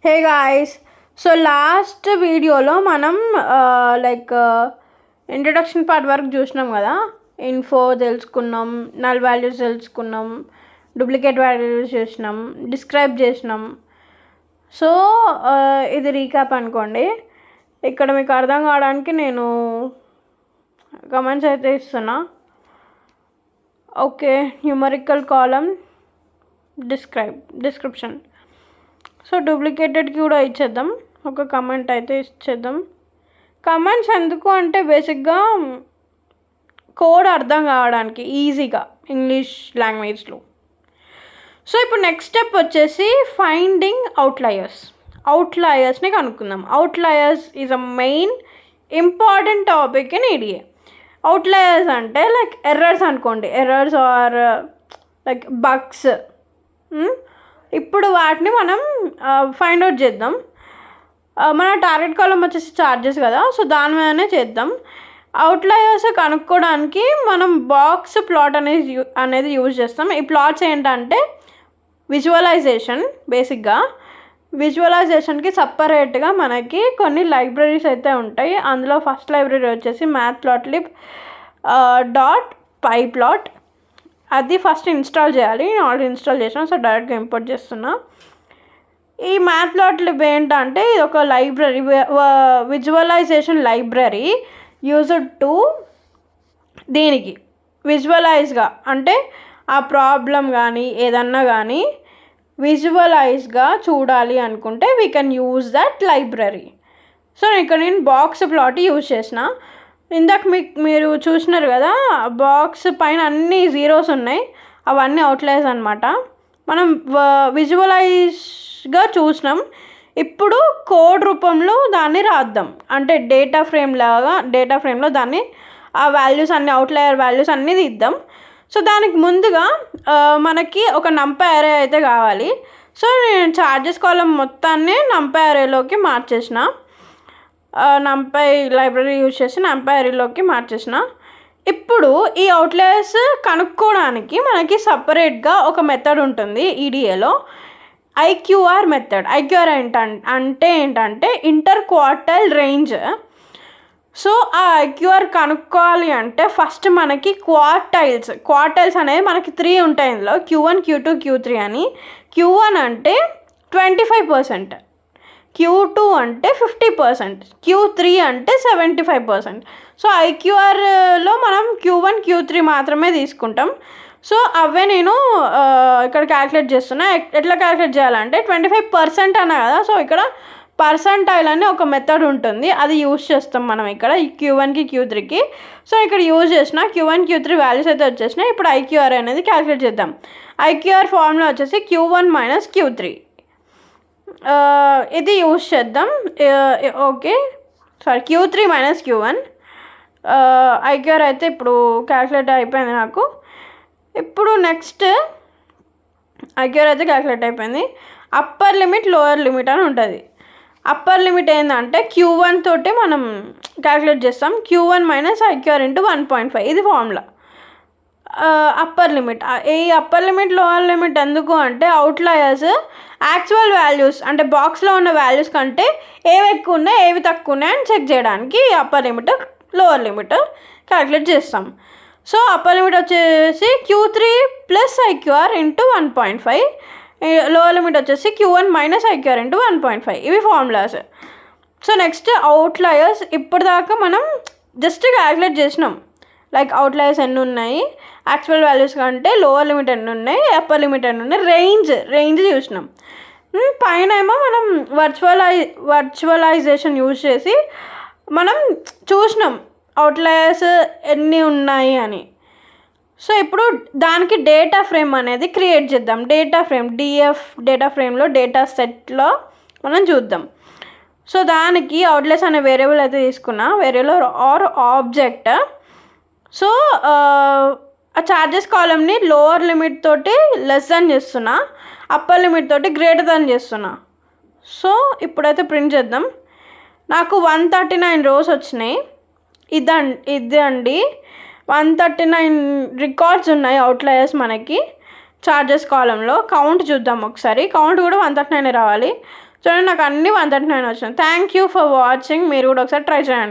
Hey guys, so last వీడియోలో మనం introduction part వరకు చూసినాం కదా. ఇన్ఫో తెలుసుకున్నాం, నల్ వాల్యూస్ తెలుసుకున్నాం, డూప్లికేట్ వాల్యూస్ చేసినాం, డిస్క్రైబ్ చేసినాం. సో ఇది రీక్యాప్ అనుకోండి. ఇక్కడ మీకు అర్థం కావడానికి నేను కమెంట్స్ అయితే ఇస్తున్నా. ఓకే, న్యూమరికల్ కాలం, డిస్క్రిప్షన్. సో డూప్లికేటెడ్కి కూడా ఇచ్చేద్దాం, ఒక కమెంట్ అయితే ఇచ్చేద్దాం. కమెంట్స్ ఎందుకు అంటే బేసిక్గా కోడ్ అర్థం కావడానికి ఈజీగా ఇంగ్లీష్ లాంగ్వేజ్లో. సో ఇప్పుడు నెక్స్ట్ స్టెప్ వచ్చేసి ఫైండింగ్ అవుట్లయర్స్ని కనుక్కుందాం. Outliers is a main important topic in EDA. Outliers అంటే లైక్ ఎర్రర్స్ అనుకోండి, ఎర్రర్స్ ఆర్ లైక్ బగ్స్. ఇప్పుడు వాటిని మనం ఫైండ్ అవుట్ చేద్దాం. మన టార్గెట్ కాలం వచ్చేసి చార్జెస్ కదా, సో దాని మీదనే చేద్దాం. అవుట్లయర్స్ కనుక్కోవడానికి మనం బాక్స్ ప్లాట్ అనేది యూజ్ చేస్తాం. ఈ ప్లాట్స్ ఏంటంటే విజువలైజేషన్. బేసిక్గా విజువలైజేషన్కి సపరేట్గా మనకి కొన్ని లైబ్రరీస్ అయితే ఉంటాయి. అందులో ఫస్ట్ లైబ్రరీ వచ్చేసి matplotlib.pyplot. అది ఫస్ట్ ఇన్స్టాల్ చేయాలి. నేను ఆల్రెడీ ఇన్స్టాల్ చేసాను, సో డైరెక్ట్గా ఇంపోర్ట్ చేస్తున్నా. ఈ matplotlib ఏంటంటే ఇది ఒక library, visualization library used to దీనికి విజువలైజ్గా, అంటే ఆ ప్రాబ్లం కానీ ఏదన్నా కానీ విజువలైజ్గా చూడాలి అనుకుంటే we can use that library. So ఇక్కడ నేను బాక్స్ ప్లాట్ యూజ్ చేసిన. ఇందాక మీరు చూసినారు కదా, బాక్స్ పైన అన్ని జీరోస్ ఉన్నాయి, అవన్నీ అవుట్లయర్స్ అనమాట. మనం విజువలైజ్గా చూసినాం. ఇప్పుడు కోడ్ రూపంలో దాన్ని రాద్దాం, అంటే డేటా ఫ్రేమ్లో దాన్ని ఆ వాల్యూస్ అన్ని అవుట్లయర్ వాల్యూస్ అన్నీ తీద్దాం. సో దానికి ముందుగా మనకి ఒక నంపై అరే అయితే కావాలి. సో నేను చార్జెస్ కాలం మొత్తాన్ని నంపై అరేలోకి మార్చేసిన. నంపై లైబ్రరీ యూజ్ చేసి నంపై అరేలోకి మార్చేసిన. ఇప్పుడు ఈ అవుట్లయర్స్ కనుక్కోవడానికి మనకి సపరేట్గా ఒక మెథడ్ ఉంటుంది ఈడిఏలో, ఐక్యూఆర్ మెథడ్. ఐక్యూఆర్ అంటే ఏంటంటే ఇంటర్ క్వార్టైల్ రేంజ్. సో ఆ ఐక్యూఆర్ కనుక్కోవాలి అంటే ఫస్ట్ మనకి క్వార్టైల్స్ అనేవి మనకి 3 ఉంటాయి ఇందులో, Q1, Q2, Q3 అని. Q1 అంటే 25%, Q2 అంటే 50%, Q3 అంటే 75%. సో ఐక్యూఆర్లో మనం Q1, Q3 మాత్రమే తీసుకుంటాం. సో అవే నేను ఇక్కడ క్యాలిక్యులేట్ చేస్తున్నా. ఎట్లా క్యాలిక్యులేట్ చేయాలంటే 25% అన్నా కదా, సో ఇక్కడ పర్సంటైల్ అని ఒక మెథడ్ ఉంటుంది, అది యూజ్ చేస్తాం మనం ఇక్కడ ఈ Q1కి Q3కి. సో ఇక్కడ యూజ్ చేసిన Q1, Q3 వాల్యూస్ అయితే వచ్చేసినాయి. ఇప్పుడు ఐక్యూఆర్ అనేది క్యాలిక్యులేట్ చేద్దాం. ఐక్యూఆర్ ఫార్ములా వచ్చేసి Q1 - Q3. ఇది యూజ్ చేద్దాం. Okay, sorry, Q3 - Q1. IQR అయితే ఇప్పుడు క్యాలిక్యులేట్ అయిపోయింది నాకు. ఇప్పుడు నెక్స్ట్ ఐక్యూఆర్ అయితే క్యాలిక్యులేట్ అయిపోయింది. అప్పర్ లిమిట్, లోయర్ లిమిట్ అని ఉంటుంది. అప్పర్ లిమిట్ ఏంటంటే Q1 తోటి మనం క్యాలిక్యులేట్ చేస్తాం, Q1 - IQR × 1.5. ఇది ఫార్ములా. Upper limit. ఈ అప్పర్ లిమిట్, లోవర్ లిమిట్ ఎందుకు అంటే అవుట్లయర్స్ యాక్చువల్ వాల్యూస్, అంటే బాక్స్లో ఉన్న వాల్యూస్ కంటే ఏవి ఎక్కువ ఉన్నాయి ఏవి తక్కువ ఉన్నాయి అని చెక్ చేయడానికి upper limit, lower limit calculate చేస్తాం. సో అప్పర్ లిమిట్ వచ్చేసి Q3 + IQR × 1.5. లోవర్ లిమిట్ వచ్చేసి Q1 - IQR × 1.5. ఇవి ఫార్ములాస్. So next outliers. ఇప్పటిదాకా మనం జస్ట్ క్యాలిక్యులేట్ చేసినాం, లైక్ అవుట్లయర్స్ ఎన్ని ఉన్నాయి, యాక్చువల్ వాల్యూస్ కంటే లోవర్ లిమిట్ ఎన్ని ఉన్నాయి, అప్పర్ లిమిట్ ఎన్ని ఉన్నాయి, రేంజ్ చూసినాం. పైన ఏమో మనం వర్చువలైజేషన్ యూజ్ చేసి మనం చూసినాం అవుట్లయర్స్ ఎన్ని ఉన్నాయి అని. సో ఇప్పుడు దానికి డేటా ఫ్రేమ్ అనేది క్రియేట్ చేద్దాం. డేటా ఫ్రేమ్లో డేటా సెట్లో మనం చూద్దాం. సో దానికి అవుట్లయర్స్ అనే వేరియబుల్ అయితే తీసుకున్నా, వేరియబుల్ ఆర్ ఆబ్జెక్ట్. సో ఆ చార్జెస్ కాలంని లోవర్ లిమిట్ తోటి లెస్ దాన్ చేస్తున్నా, అప్పర్ లిమిట్ తోటి గ్రేటర్ దాన్ చేస్తున్నా. సో ఇప్పుడైతే ప్రింట్ చేద్దాం. నాకు 139 రోస్ వచ్చినాయి. ఇదండి 139 రికార్డ్స్ ఉన్నాయి అవుట్లయర్స్ మనకి చార్జెస్ కాలంలో. కౌంట్ చూద్దాం ఒకసారి. కౌంట్ కూడా 139 రావాలి. చూడండి నాకు అన్నీ 139 వచ్చినాయి. Thank you for watching. మీరు కూడా ఒకసారి ట్రై చేయండి.